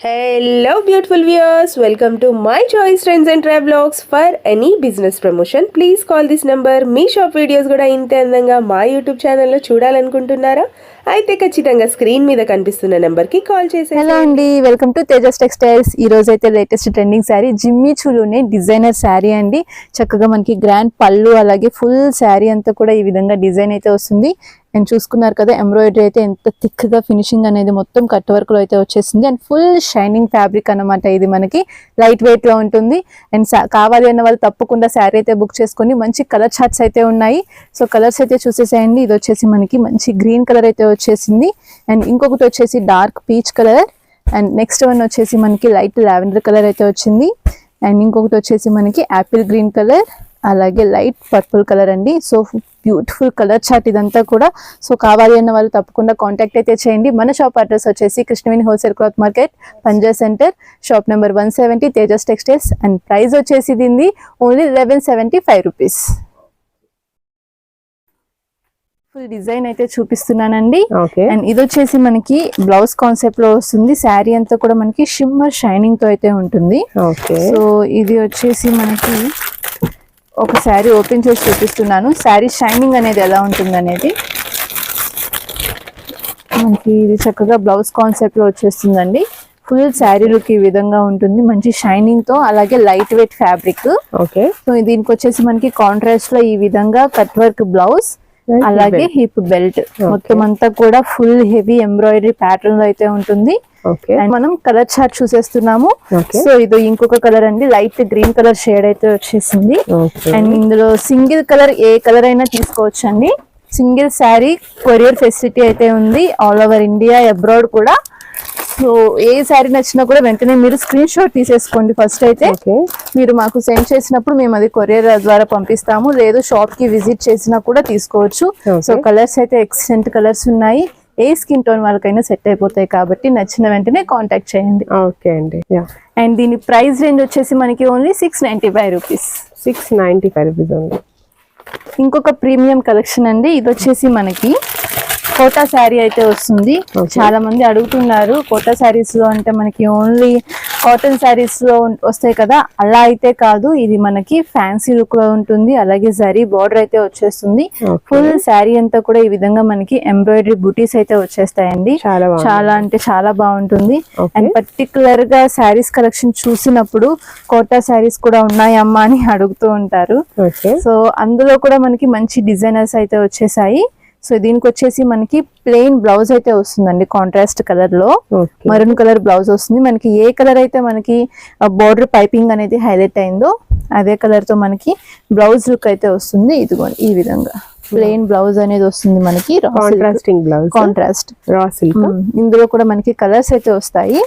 Hello beautiful viewers, welcome to my choice trends and travelogs. For any business promotion please call this number. Me shop videos కూడా ఇంతే అందంగా మా YouTube ఛానల్లో చూడాలనుకుంటున్నారా? అయితే ఖచ్చితంగా screen మీద కనిపిస్తున్న నెంబర్ కి కాల్ చేసేయండి. హలో అండి, వెల్కమ్ టు తేజస్ టెక్స్టైల్స్. ఈ రోజు అయితే లేటెస్ట్ ట్రెండింగ్ శారీ జిమ్మి చూలోనే డిజైనర్ శారీ అండి. చక్కగా మనకి గ్రాండ్ పళ్ళు అలాగే ఫుల్ శారీ అంతా కూడా ఈ విధంగా డిజైన్ అయితే వస్తుంది. అండ్ చూసుకున్నారు కదా, ఎంబ్రాయిడరీ అయితే ఎంత థిక్ గా ఫినిషింగ్ అనేది మొత్తం కట్ వర్క్ లో అయితే వచ్చేసింది. అండ్ ఫుల్ షైనింగ్ ఫ్యాబ్రిక్ అన్నమాట. ఇది మనకి లైట్ వెయిట్ లో ఉంటుంది. అండ్ కావాలి అన్న వాళ్ళు తప్పకుండా శారీ అయితే బుక్ చేసుకొని మంచి కలర్ చార్ట్స్ అయితే ఉన్నాయి. సో కలర్స్ అయితే చూసేసేయండి. ఇది వచ్చేసి మనకి మంచి గ్రీన్ కలర్ అయితే వచ్చేసింది. అండ్ ఇంకొకటి వచ్చేసి dark peach colour. And next one వచ్చేసి మనకి లైట్ లావెండర్ కలర్ అయితే వచ్చింది. అండ్ ఇంకొకటి వచ్చేసి మనకి యాపిల్ గ్రీన్ కలర్ అలాగే లైట్ పర్పుల్ కలర్ అండి. సో బ్యూటిఫుల్ కలర్ చార్ట్ ఇదంతా కూడా. సో కావాలి అన్న వాళ్ళు తప్పకుండా కాంటాక్ట్ అయితే చేయండి. మన షాప్ అడ్రస్ వచ్చేసి Krishnaveni wholesale cloth market, Punjab centre, shop number 170, Tejas textiles. And price వచ్చేసి దీన్ని ఓన్లీ 1175 రూపీస్. ఫుల్ డిజైన్ అయితే చూపిస్తున్నానండి. అండ్ ఇది వచ్చేసి మనకి బ్లౌజ్ కాన్సెప్ట్ లో వస్తుంది. శారీ అంతా కూడా మనకి షిమ్మర్ షైనింగ్ తో అయితే ఉంటుంది. సో ఇది వచ్చేసి మనకి ఒక శారీ ఓపెన్ చేసి చూపిస్తున్నాను. శారీ షైనింగ్ అనేది ఎలా ఉంటుంది అనేది. మనకి ఇది చక్కగా బ్లౌజ్ కాన్సెప్ట్ లో వచ్చేస్తుందండి. ఫుల్ శారీ లుక్ ఈ విధంగా ఉంటుంది, మంచి షైనింగ్ తో, అలాగే లైట్ వెయిట్ ఫ్యాబ్రిక్. సో దీనికి వచ్చేసి మనకి కాంట్రాస్ట్ లో ఈ విధంగా కట్ వర్క్ బ్లౌజ్ అలాగే హిప్ బెల్ట్ మొత్తం అంతా కూడా ఫుల్ హెవీ ఎంబ్రాయిడరీ ప్యాటర్న్ లో అయితే ఉంటుంది. మనం కలర్ చార్ట్ చూసేస్తున్నాము. సో ఇది ఇంకొక కలర్ అండి, లైట్ గ్రీన్ కలర్ షేడ్ అయితే వచ్చేసింది. అండ్ ఇందులో సింగిల్ కలర్ ఏ కలర్ అయినా తీసుకోవచ్చు అండి. సింగిల్ శారీ కొరియర్ ఫెసిలిటీ అయితే ఉంది ఆల్ ఓవర్ ఇండియా, అబ్రాడ్ కూడా. సో ఏ శారీ నచ్చినా కూడా వెంటనే మీరు స్క్రీన్ షాట్ తీసేసుకోండి. ఫస్ట్ అయితే మీరు మాకు సెండ్ చేసినప్పుడు మేము అది కొరియర్ ద్వారా పంపిస్తాము, లేదు షాప్ కి విజిట్ చేసినా కూడా తీసుకోవచ్చు. సో కలర్స్ అయితే ఎక్సలెంట్ కలర్స్ ఉన్నాయి. ఏ స్కిన్ టోన్ వాళ్ళకైనా సెట్ అయిపోతాయి కాబట్టి నచ్చిన వెంటనే కాంటాక్ట్ చేయండి. ఓకే అండి. అండ్ దీని ప్రైస్ రేంజ్ వచ్చేసి మనకి ఓన్లీ 695 రూపీస్. 695 rupees only. ఇంకొక ప్రీమియం కలెక్షన్ అండి. ఇది వచ్చేసి మనకి కోటా శారీ అయితే వస్తుంది. చాలా మంది అడుగుతున్నారు కోటా శారీస్ లో అంటే మనకి ఓన్లీ కాటన్ శారీస్ లో వస్తాయి కదా, అలా అయితే కాదు. ఇది మనకి ఫ్యాన్సీ లుక్ లో ఉంటుంది. అలాగే జరీ బార్డర్ అయితే వచ్చేస్తుంది. ఫుల్ శారీ అంతా కూడా ఈ విధంగా మనకి ఎంబ్రాయిడరీ బూటీస్ అయితే వచ్చేస్తాయండి. చాలా అంటే చాలా బాగుంటుంది. అండ్ పర్టికులర్ గా శారీస్ కలెక్షన్ చూసినప్పుడు కోటా శారీస్ కూడా ఉన్నాయమ్మా అని అడుగుతూ ఉంటారు. సో అందులో కూడా మనకి మంచి డిజైనర్స్ అయితే వచ్చేసాయి. సో దీనికి వచ్చేసి మనకి ప్లెయిన్ బ్లౌజ్ అయితే వస్తుందండి. కాంట్రాస్ట్ కలర్ లో మరూన్ కలర్ బ్లౌజ్ వస్తుంది. మనకి ఏ కలర్ అయితే మనకి బోర్డర్ పైపింగ్ అనేది హైలైట్ అయిందో అదే కలర్ తో మనకి బ్లౌజ్ లుక్ అయితే వస్తుంది. ఇదిగోండి ఈ విధంగా ప్లెయిన్ బ్లౌజ్ అనేది వస్తుంది మనకి. Contrast raw silk. ఇందులో కూడా మనకి కలర్స్ అయితే వస్తాయి.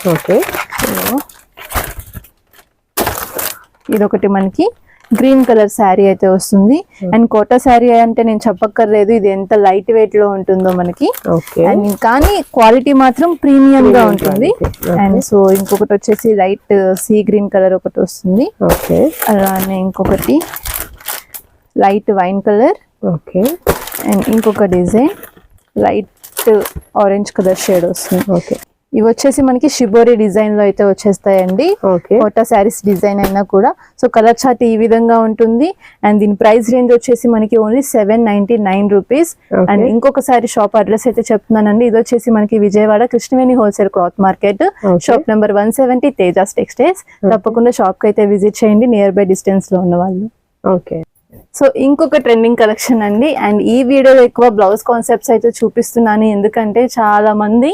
ఇదొకటి మనకి గ్రీన్ కలర్ శారీ అయితే వస్తుంది. అండ్ కోటా శారీ అంటే నేను చెప్పక్కర్లేదు, ఇది ఎంత లైట్ వెయిట్ లో ఉంటుందో మనకి. అండ్ కానీ క్వాలిటీ మాత్రం ప్రీమియం గా ఉంటుంది. అండ్ సో ఇంకొకటి వచ్చేసి లైట్ సీ గ్రీన్ కలర్ ఒకటి వస్తుంది. అలానే ఇంకొకటి లైట్ వైన్ కలర్. అండ్ ఇంకొక design light orange colour shade వస్తుంది. ఇవి వచ్చేసి మనకి షిబోరి డిజైన్ లో అయితే వచ్చేస్తాయండి. కోటా శారీస్ డిజైన్ అయినా కూడా. సో కలర్ చార్ట్ ఈ విధంగా ఉంటుంది. అండ్ దీని ప్రైస్ రేంజ్ వచ్చేసి మనకి ఓన్లీ 799 రూపీస్. అండ్ ఇంకొకసారి షాప్ అడ్రస్ అయితే చెప్తున్నానండి. ఇది వచ్చేసి మనకి Vijayawada Krishnaveni wholesale cloth market, shop number 170, Tejas textiles. తప్పకుండా షాప్ కి అయితే విజిట్ చేయండి నియర్ బై డిస్టెన్స్ లో ఉన్న వాళ్ళు. సో ఇంకొక ట్రెండింగ్ కలెక్షన్ అండి. అండ్ ఈ వీడియోలో ఎక్కువ బ్లౌజ్ కాన్సెప్ట్స్ అయితే చూపిస్తున్నాను, ఎందుకంటే చాలా మంది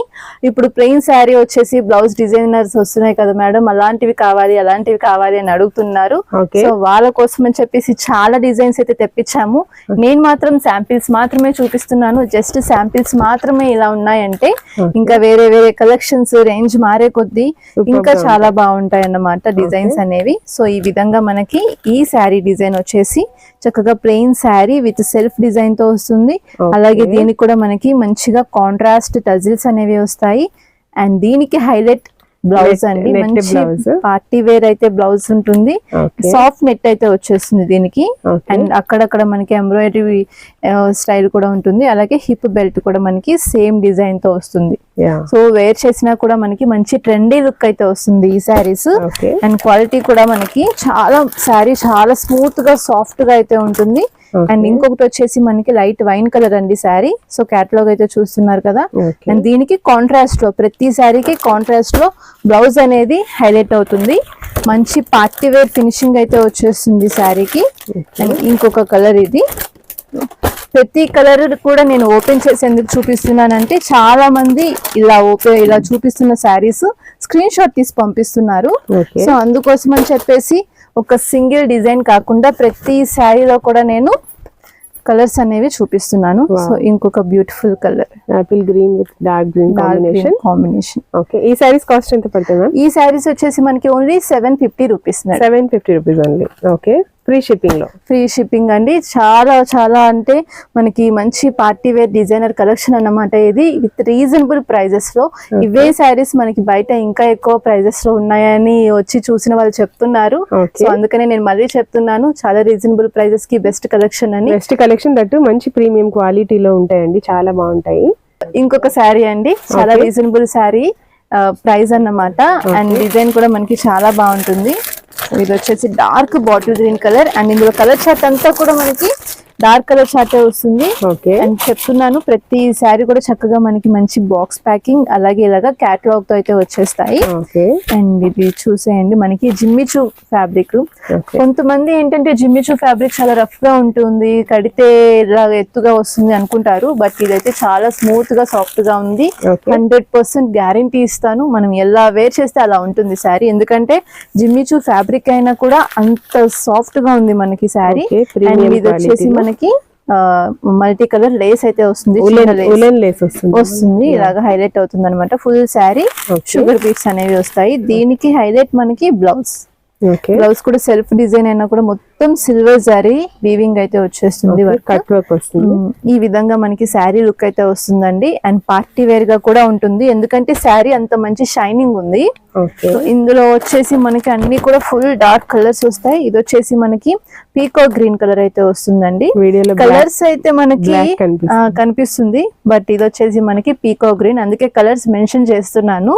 ఇప్పుడు ప్లెయిన్ శారీ వచ్చేసి బ్లౌజ్ డిజైనర్స్ వస్తున్నాయి కదా మేడం, అలాంటివి కావాలి అని అడుగుతున్నారు. సో వాళ్ళ కోసం అని చెప్పేసి చాలా డిజైన్స్ అయితే తెప్పించాము. నేను మాత్రం శాంపిల్స్ మాత్రమే చూపిస్తున్నాను. జస్ట్ శాంపిల్స్ మాత్రమే ఇలా ఉన్నాయంటే ఇంకా వేరే వేరే కలెక్షన్స్ రేంజ్ మారే కొద్దీ ఇంకా చాలా బాగుంటాయి అన్నమాట డిజైన్స్ అనేవి. సో ఈ విధంగా మనకి ఈ శారీ డిజైన్ వచ్చేసి చక్కగా plain sari with self design తో వస్తుంది. అలాగే దీనికి కూడా మనకి మంచిగా కాంట్రాస్ట్ టజిల్స్ అనేవి వస్తాయి. అండ్ దీనికి హైలైట్ బ్లౌజ్ అండి, మంచి పార్టీ వేర్ అయితే బ్లౌజ్ ఉంటుంది. సాఫ్ట్ నెట్ అయితే వచ్చేస్తుంది దీనికి. అండ్ అక్కడక్కడ మనకి ఎంబ్రాయిడరీ స్టైల్ కూడా ఉంటుంది. అలాగే హిప్ బెల్ట్ కూడా మనకి సేమ్ డిజైన్ తో వస్తుంది. సో వేర్ చేసినా కూడా మనకి మంచి ట్రెండీ లుక్ అయితే వస్తుంది ఈ శారీస్. అండ్ క్వాలిటీ కూడా మనకి శారీ చాలా స్మూత్ గా సాఫ్ట్ గా అయితే ఉంటుంది. అండ్ ఇంకొకటి వచ్చేసి మనకి లైట్ వైన్ కలర్ అండి శారీ. సో క్యాటలాగ్ అయితే చూస్తున్నారు కదా. అండ్ దీనికి కాంట్రాస్ట్ లో ప్రతి శారీకి కాంట్రాస్ట్ లో బ్లౌజ్ అనేది హైలైట్ అవుతుంది. మంచి పార్టీ వేర్ ఫినిషింగ్ అయితే వచ్చేస్తుంది శారీకి. అండ్ ఇంకొక కలర్ ఇది. ప్రతి కలర్ కూడా నేను ఓపెన్ చేసి ఎందుకు చూపిస్తున్నానంటే చాలా మంది ఇలా చూపిస్తున్న శారీస్ స్క్రీన్ షాట్ తీసి పంపిస్తున్నారు. సో అందుకోసం అని చెప్పేసి ఒక సింగిల్ డిజైన్ కాకుండా ప్రతి శారీలో కూడా నేను కలర్స్ అనేవి చూపిస్తున్నాను. సో ఇంకొక beautiful colour Apple green with dark green combination. Okay, ఈ శారీస్ కాస్ట్ ఎంత పడుతుంది మ్యామ్? ఈ శారీస్ వచ్చేసి మనకి only 750 rupees. 750 rupees only. Okay, free shipping అండి. చాలా అంటే మనకి మంచి పార్టీ వేర్ డిజైనర్ కలెక్షన్ అన్నమాట ఇది. విత్ రీజనబుల్ ప్రైజెస్ లో. ఇవే శారీస్ మనకి బయట ఇంకా ఎక్కువ ప్రైజెస్ లో ఉన్నాయని వచ్చి చూసిన వాళ్ళు చెప్తున్నారు. సో అందుకనే నేను మళ్ళీ చెప్తున్నాను, చాలా రీజనబుల్ ప్రైజెస్ కి బెస్ట్ కలెక్షన్ అని. బెస్ట్ కలెక్షన్ దట్టు మంచి ప్రీమియం క్వాలిటీలో ఉంటాయండి, చాలా బాగుంటాయి. ఇంకొక శారీ అండి, చాలా రీజనబుల్ శారీ ప్రైస్ అన్నమాట. అండ్ డిజైన్ కూడా మనకి చాలా బాగుంటుంది. ఇది వచ్చేసి dark bottle green colour. And ఇందులో కలర్ చార్ట్ అంతా కూడా మనకి డార్క్ కలర్ చార్టే వస్తుంది. అండ్ చెప్తున్నాను, ప్రతి శారీ కూడా చక్కగా మనకి మంచి బాక్స్ ప్యాకింగ్ అలాగే ఇలాగా క్యాటలాగ్ తో అయితే వచ్చేస్తాయి. అండ్ ఇది చూసేయండి, మనకి జిమ్మిచూ ఫ్యాబ్రిక్. కొంతమంది ఏంటంటే జిమ్మిచూ ఫ్యాబ్రిక్ చాలా రఫ్ గా ఉంటుంది, కడితే ఇలా ఎత్తుగా వస్తుంది అనుకుంటారు. బట్ ఇదైతే చాలా స్మూత్ గా సాఫ్ట్ గా ఉంది. 100% గ్యారంటీ ఇస్తాను. మనం ఎలా వేర్ చేస్తే అలా ఉంటుంది శారీ. ఎందుకంటే జిమ్మిచూ ఫ్యాబ్రిక్ అయినా కూడా అంత సాఫ్ట్ గా ఉంది మనకి శారీ. అండ్ ఇది వచ్చేసి మనకి మల్టీ కలర్ లేస్ అయితే వస్తుంది, వస్తుంది ఇలాగా హైలైట్ అవుతుంది అనమాట. ఫుల్ శారీ షుగర్ బీట్స్ అనేవి వస్తాయి. దీనికి హైలైట్ మనకి బ్లౌజ్ కూడా సెల్ఫ్ డిజైన్ అయినా కూడా మొత్తం సిల్వర్ శారీ వీవింగ్ అయితే వచ్చేస్తుంది. కట్ వర్క్ వస్తుంది. ఈ విధంగా మనకి శారీ లుక్ అయితే వస్తుందండి. అండ్ పార్టీ వేర్ గా కూడా ఉంటుంది, ఎందుకంటే శారీ అంత మంచి షైనింగ్ ఉంది. ఇందులో వచ్చేసి మనకి అన్ని కూడా ఫుల్ డార్క్ కలర్స్ వస్తాయి. ఇది వచ్చేసి మనకి పీకో గ్రీన్ కలర్ అయితే వస్తుందండి. కలర్స్ అయితే మనకి కనిపిస్తుంది, బట్ ఇది వచ్చేసి మనకి పీకో గ్రీన్, అందుకే కలర్స్ మెన్షన్ చేస్తున్నాను.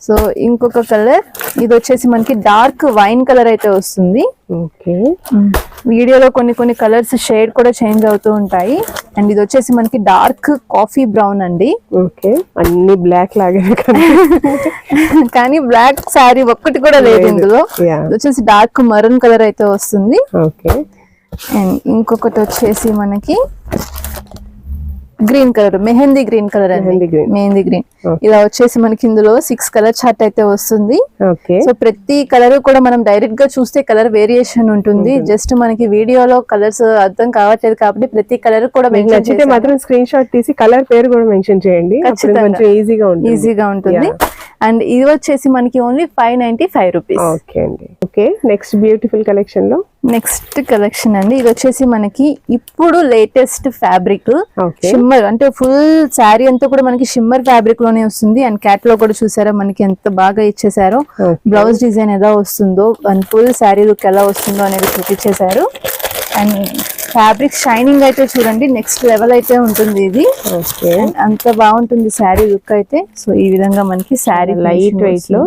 సో ఇంకొక కలర్, ఇది వచ్చేసి మనకి డార్క్ వైన్ కలర్ అయితే వస్తుంది. వీడియోలో కొన్ని కలర్స్ షేడ్ కూడా చేంజ్ అవుతూ ఉంటాయి. అండ్ ఇది వచ్చేసి మనకి డార్క్ కాఫీ బ్రౌన్ అండి. అన్ని బ్లాక్ లాగా కానీ బ్లాక్ శారీ ఒక్కటి కూడా లేదు ఇందులో. ఇది వచ్చేసి డార్క్ మరూన్ కలర్ అయితే వస్తుంది. అండ్ ఇంకొకటి వచ్చేసి మనకి green colour, mehndi green colour అండి. మెహందీ గ్రీన్ ఇలా వచ్చేసి మనకి ఇందులో 6 కలర్ చార్ట్ అయితే వస్తుంది. సో ప్రతి కలర్ కూడా మనం డైరెక్ట్ గా చూస్తే కలర్ వేరియేషన్ ఉంటుంది. జస్ట్ మనకి వీడియోలో కలర్స్ అర్థం కావట్లేదు కాబట్టి ప్రతి కలర్ కూడా నచ్చితే మాత్రం స్క్రీన్ షాట్ తీసి కలర్ పేరు కూడా మెన్షన్ చేయండి, ఈజీగా ఉంటుంది. అండ్ ఇది వచ్చేసి మనకి only 595 rupees. Okay, next beautiful collection లో నెక్స్ట్ కలెక్షన్ అండి. ఇది వచ్చేసి మనకి ఇప్పుడు లేటెస్ట్ ఫ్యాబ్రిక్ షిమ్మర్, అంటే ఫుల్ శారీ అంతా కూడా మనకి షిమ్మర్ ఫ్యాబ్రిక్ లోనే వస్తుంది. అండ్ క్యాటలాగ్ కూడా చూసారా మనకి ఎంత బాగా ఇచ్చేసారో. బ్లౌజ్ డిజైన్ ఎలా వస్తుందో అండ్ ఫుల్ శారీ లుక్ ఎలా వస్తుందో అనేది చూపించేశారు. అండ్ ఫ్యాబ్రిక్ షైనింగ్ అయితే చూడండి నెక్స్ట్ లెవెల్ అయితే ఉంటుంది ఇది. అంత బాగుంటుంది శారీ లుక్ అయితే. సో ఈ విధంగా మనకి శారీ లైట్ వెయిట్ లో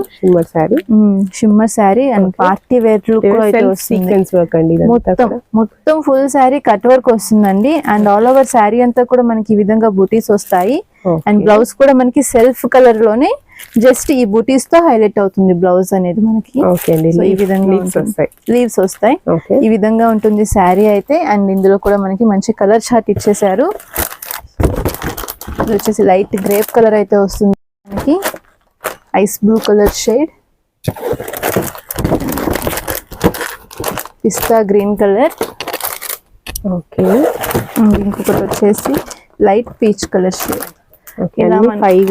shimmer sari and party wear look అయితే వస్తుంది. మొత్తం ఫుల్ శారీ కట్ వర్క్ వస్తుందండి. అండ్ ఆల్ ఓవర్ శారీ అంతా కూడా మనకి ఈ విధంగా బూటీస్ వస్తాయి. అండ్ బ్లౌజ్ కూడా మనకి సెల్ఫ్ కలర్ లోనే జస్ట్ ఈ బూటీస్ తో హైలైట్ అవుతుంది బ్లౌజ్ అనేది మనకి. ఈ విధంగా లీవ్స్ వస్తాయి. ఈ విధంగా ఉంటుంది శారీ అయితే. అండ్ ఇందులో కూడా మనకి మంచి కలర్ చార్ట్ ఇచ్చేసారు. ఇది వచ్చేసి లైట్ గ్రేప్ కలర్ అయితే వస్తుంది మనకి, ఐస్ బ్లూ కలర్ షేడ్, పిస్తా గ్రీన్ కలర్. ఇంకొకటి వచ్చేసి లైట్ పీచ్ కలర్ షేడ్.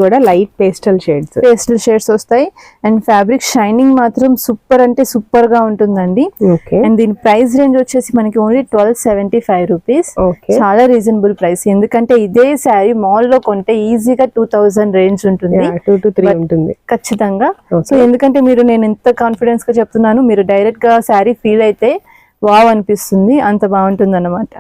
కూడా లైట్ పేస్టల్ షేడ్స్ వస్తాయి. అండ్ ఫ్యాబ్రిక్ షైనింగ్ మాత్రం సూపర్ అంటే సూపర్ గా ఉంటుందండి. అండ్ దీని ప్రైస్ రేంజ్ వచ్చేసి మనకి ఓన్లీ 1275 రూపీస్. చాలా రీజనబుల్ ప్రైస్, ఎందుకంటే ఇదే శారీ మాల్ లో కొంటే ఈజీగా 2000 రేంజ్ ఉంటుంది, 2 to 3 ఉంటుంది ఖచ్చితంగా. సో ఎందుకంటే నేను ఎంత కాన్ఫిడెన్స్ గా చెప్తున్నాను, మీరు డైరెక్ట్ గా శారీ ఫీల్ అయితే వావ్ అనిపిస్తుంది, అంత బాగుంటుంది అన్నమాట.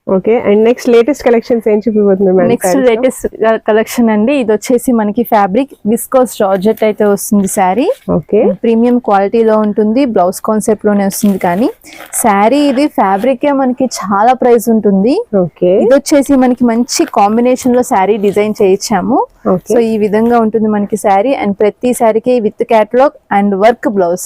Okay, and next latest collections ఏం చూపిపోతుంది? నెక్స్ట్ లేటెస్ట్ కలెక్షన్ అండి, ఇది వచ్చేసి మనకి ఫ్యాబ్రిక్ విస్కోస్ జార్జెట్ అయితే వస్తుంది శారీ. ఓకే, ప్రీమియం క్వాలిటీలో ఉంటుంది, బ్లౌజ్ కాన్సెప్ట్ లోనే వస్తుంది. కానీ శారీ ఇది ఫ్యాబ్రిక్ మనకి చాలా ప్రైస్ ఉంటుంది. ఓకే, ఇది వచ్చేసి మనకి మంచి కాంబినేషన్ లో శారీ డిజైన్ చేయించాము. సో ఈ విధంగా ఉంటుంది మనకి శారీ. అండ్ ప్రతి శారీకి with catalogue and work blouse.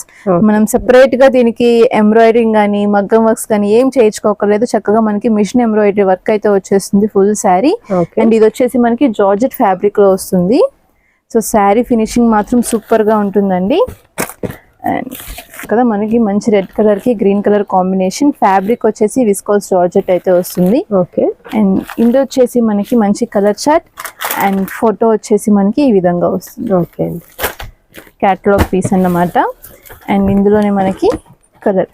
మనం సెపరేట్ గా దీనికి ఎంబ్రాయిడరింగ్ కానీ మగ్గం వర్క్స్ కానీ ఏం చేయించుకోకర్లేదు, చక్కగా మనకి మిషన్ ఎంబ్రాయిడరీ వర్క్ అయితే వచ్చేస్తుంది ఫుల్ శారీ. అండ్ ఇది వచ్చేసి మనకి జార్జెట్ ఫ్యాబ్రిక్ లో వస్తుంది. సో శారీ ఫినిషింగ్ మాత్రం సూపర్ గా ఉంటుందండి. అండ్ కదా మనకి మంచి రెడ్ కలర్ కి గ్రీన్ కలర్ కాంబినేషన్. ఫ్యాబ్రిక్ వచ్చేసి విస్కోస్ జార్జెట్ అయితే వస్తుంది. ఓకే, అండ్ ఇందులో వచ్చేసి మనకి మంచి కలర్ చార్ట్ అండ్ ఫోటో వచ్చేసి మనకి ఈ విధంగా వస్తుంది. ఓకే అండి, క్యాటలాగ్ పీస్ అన్నమాట. అండ్ ఇందులోనే మనకి కలర్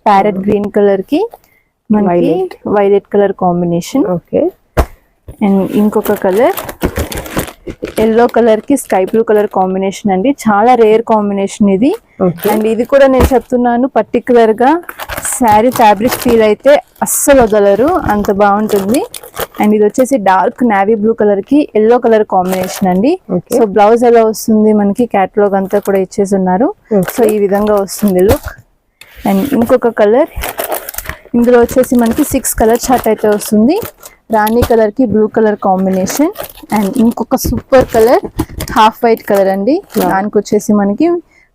ప్యారెట్ గ్రీన్ కలర్ కి మనకి violet colour combination. Okay, and ఇంకొక కలర్ ఎల్లో కలర్ కి స్కై బ్లూ కలర్ కాంబినేషన్ అండి. చాలా రేర్ కాంబినేషన్ ఇది. అండ్ ఇది కూడా నేను చెప్తున్నాను, పర్టికులర్ గా శారీ ఫ్యాబ్రిక్ ఫీల్ అయితే అస్సలు వదలరు, అంత బాగుంటుంది. అండ్ ఇది వచ్చేసి డార్క్ నావీ బ్లూ కలర్ కి ఎల్లో కలర్ కాంబినేషన్ అండి. సో బ్లౌజ్ ఎలా వస్తుంది మనకి క్యాటలాగ్ అంతా కూడా ఇచ్చేసి ఉన్నారు. సో ఈ విధంగా వస్తుంది లుక్. అండ్ ఇంకొక కలర్, ఇందులో వచ్చేసి మనకి 6 కలర్ చార్ట్ అయితే వస్తుంది. రాణి కలర్ కి బ్లూ కలర్ కాంబినేషన్. అండ్ ఇంకొక super colour half white colour అండి, దానికి వచ్చేసి మనకి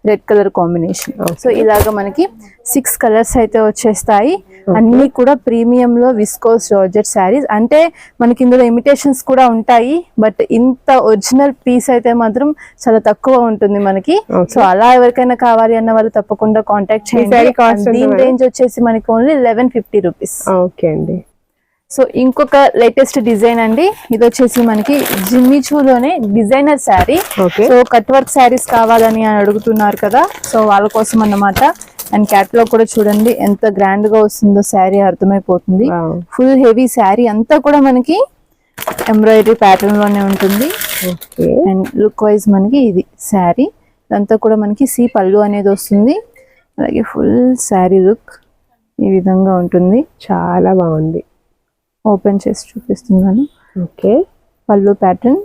రెడ్ కలర్ కాంబినేషన్. సో ఇలాగా మనకి 6 కలర్స్ అయితే వచ్చేస్తాయి. అన్ని కూడా ప్రీమియం లో విస్కోస్ జార్జెట్ శారీస్. అంటే మనకి ఇందులో ఇమిటేషన్స్ కూడా ఉంటాయి, బట్ ఇంత ఒరిజినల్ పీస్ అయితే మాత్రం చాలా తక్కువ ఉంటుంది మనకి. సో అలా ఎవరికైనా కావాలి అన్న వాళ్ళు తప్పకుండా కాంటాక్ట్ చేయండి. దీని రేంజ్ వచ్చేసి మనకి ఓన్లీ 1150 రూపీస్. ఓకే అండి. సో ఇంకొక లేటెస్ట్ డిజైన్ అండి, ఇది వచ్చేసి మనకి జిమ్మిచూలోనే designer sari. So cut work saris కావాలని అడుగుతున్నారు కదా, సో వాళ్ళ కోసం అన్నమాట. అండ్ క్యాటలాగ్ కూడా చూడండి ఎంత గ్రాండ్ గా వస్తుందో శారీ, అర్థమైపోతుంది. ఫుల్ హెవీ శారీ అంతా కూడా మనకి ఎంబ్రాయిడరీ ప్యాటర్న్ లోనే ఉంటుంది. అండ్ లుక్ వైజ్ మనకి ఇది శారీ అంతా కూడా మనకి సి పళ్ళు అనేది వస్తుంది. అలాగే ఫుల్ శారీ లుక్ ఈ విధంగా ఉంటుంది. చాలా బాగుంది. ఓపెన్ చేసి చూపిస్తున్నాను. ఓకే, పళ్ళు ప్యాటర్న్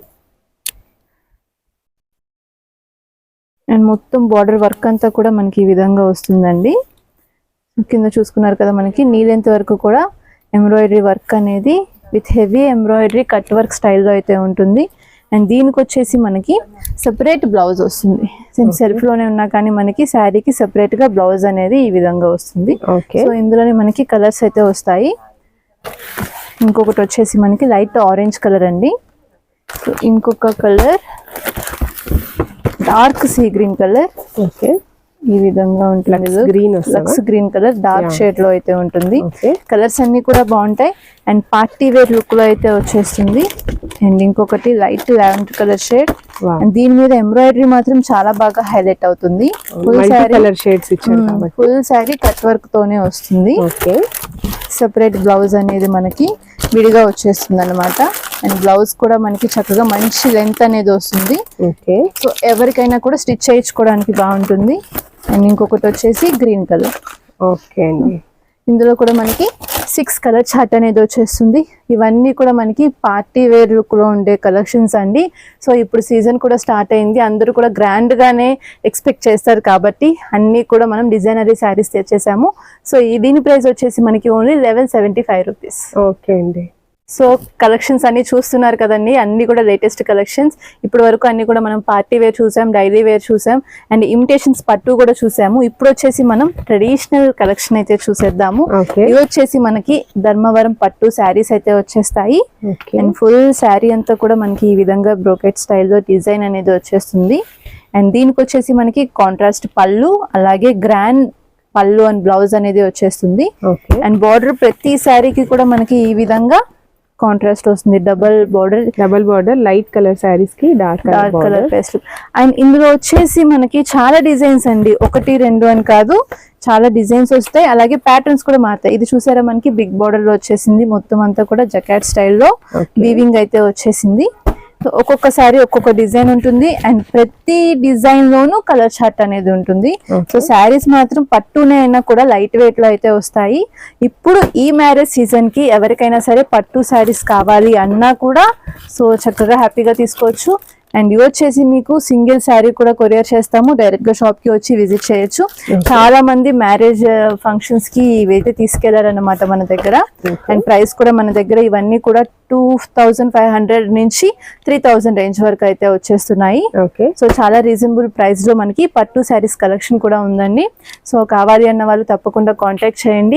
అండ్ మొత్తం బార్డర్ వర్క్ అంతా కూడా మనకి ఈ విధంగా వస్తుందండి. కింద చూసుకున్నారు కదా మనకి నీ లెంత్ వరకు కూడా ఎంబ్రాయిడరీ వర్క్ అనేది with heavy embroidery cut work స్టైల్లో అయితే ఉంటుంది. అండ్ దీనికి వచ్చేసి మనకి సెపరేట్ బ్లౌజ్ వస్తుంది. సెల్ఫ్ లోనే ఉన్నా కానీ మనకి శారీకి సెపరేట్ గా బ్లౌజ్ అనేది ఈ విధంగా వస్తుంది. సో ఇందులోనే మనకి కలర్స్ అయితే వస్తాయి. ఇంకొకటి వచ్చేసి మనకి లైట్ ఆరెంజ్ కలర్ అండి. సో ఇంకొక colour dark sea green colour. Okay, ఈ విధంగా ఉంటుంది. Lux green colour dark shade లో అయితే ఉంటుంది. కలర్స్ అన్ని కూడా బాగుంటాయి. అండ్ పార్టీ వేర్ లుక్ లో అయితే వచ్చేస్తుంది. అండ్ ఇంకొకటి light lavender colour shade. And దీని మీద ఎంబ్రాయిడరీ మాత్రం చాలా బాగా హైలైట్ అవుతుంది. ఫుల్ శారీ కట్ వర్క్ తోనే వస్తుంది. సెపరేట్ బ్లౌజ్ అనేది మనకి విడిగా వచ్చేస్తుంది అన్నమాట. అండ్ బ్లౌజ్ కూడా మనకి చక్కగా మంచి లెంత్ అనేది వస్తుంది. సో ఎవరికైనా కూడా స్టిచ్ చేయించుకోవడానికి బాగుంటుంది. అండ్ ఇంకొకటి వచ్చేసి గ్రీన్ కలర్. ఓకే అండి, ఇందులో కూడా మనకి 6 కలర్ చార్ట్ అనేది వచ్చేస్తుంది. ఇవన్నీ కూడా మనకి పార్టీ వేర్ లుక్ లో ఉండే కలెక్షన్స్ అండి. సో ఇప్పుడు సీజన్ కూడా స్టార్ట్ అయింది, అందరూ కూడా గ్రాండ్ గానే ఎక్స్పెక్ట్ చేస్తారు కాబట్టి అన్ని కూడా మనం డిజైనరీ శారీస్ తెచ్చేసాము. సో దీని ప్రైస్ వచ్చేసి మనకి ఓన్లీ 1175 రూపీస్. ఓకే అండి. సో కలెక్షన్స్ అన్ని చూస్తున్నారు కదండి, అన్ని కూడా లేటెస్ట్ కలెక్షన్స్. ఇప్పటి వరకు అన్ని కూడా మనం పార్టీ వేర్ చూసాం, డైలీ వేర్ చూసాం, అండ్ ఇమిటేషన్స్ పట్టు కూడా చూసాము. ఇప్పుడు వచ్చేసి మనం ట్రెడిషనల్ కలెక్షన్ అయితే చూసేద్దాము. ఇది వచ్చేసి మనకి ధర్మవరం పట్టు శారీస్ అయితే వచ్చేస్తాయి. అండ్ ఫుల్ శారీ అంతా కూడా మనకి ఈ విధంగా బ్రోకెట్ స్టైల్లో డిజైన్ అనేది వచ్చేస్తుంది. అండ్ దీనికి వచ్చేసి మనకి కాంట్రాస్ట్ పళ్ళు, అలాగే గ్రాండ్ పళ్ళు అండ్ బ్లౌజ్ అనేది వచ్చేస్తుంది. అండ్ బార్డర్ ప్రతి శారీకి కూడా మనకి ఈ విధంగా కాంట్రాస్ట్ వస్తుంది. Double border light colour saris కి డార్క్ కలర్ పేస్ట్. అండ్ ఇందులో వచ్చేసి మనకి చాలా డిజైన్స్ అండి, 1 2 అని కాదు, చాలా డిజైన్స్ వస్తాయి. అలాగే ప్యాటర్న్స్ కూడా మారుతాయి. ఇది చూసారా మనకి బిగ్ బార్డర్ లో వచ్చేసింది, మొత్తం అంతా కూడా జకాట్ స్టైల్లో వీవింగ్ అయితే వచ్చేసింది. సో ఒక్కొక్క శారీ ఒక్కొక్క డిజైన్ ఉంటుంది అండ్ ప్రతి డిజైన్ లోనూ కలర్ చార్ట్ అనేది ఉంటుంది. సో శారీస్ మాత్రం పట్టునే అయినా కూడా లైట్ వెయిట్ లో అయితే వస్తాయి. ఇప్పుడు ఈ మ్యారేజ్ సీజన్ కి ఎవరికైనా సరే పట్టు శారీస్ కావాలి అన్నా కూడా సో చక్కగా హ్యాపీగా తీసుకోవచ్చు. అండ్ ఇవి వచ్చేసి మీకు సింగిల్ శారీ కూడా కొరియర్ చేస్తాము, డైరెక్ట్ గా షాప్ కి వచ్చి విజిట్ చేయొచ్చు. చాలా మంది మ్యారేజ్ ఫంక్షన్స్ కి ఇవైతే తీసుకెళ్లారన్నమాట మన దగ్గర. అండ్ ప్రైస్ కూడా మన దగ్గర ఇవన్నీ కూడా 2500 నుంచి 3000 రేంజ్ వరకు అయితే వచ్చేస్తున్నాయి. సో చాలా రీజనబుల్ ప్రైస్ లో మనకి పట్టు శారీస్ కలెక్షన్ కూడా ఉందండి. సో కావాలి అన్న వాళ్ళు తప్పకుండా కాంటాక్ట్ చేయండి.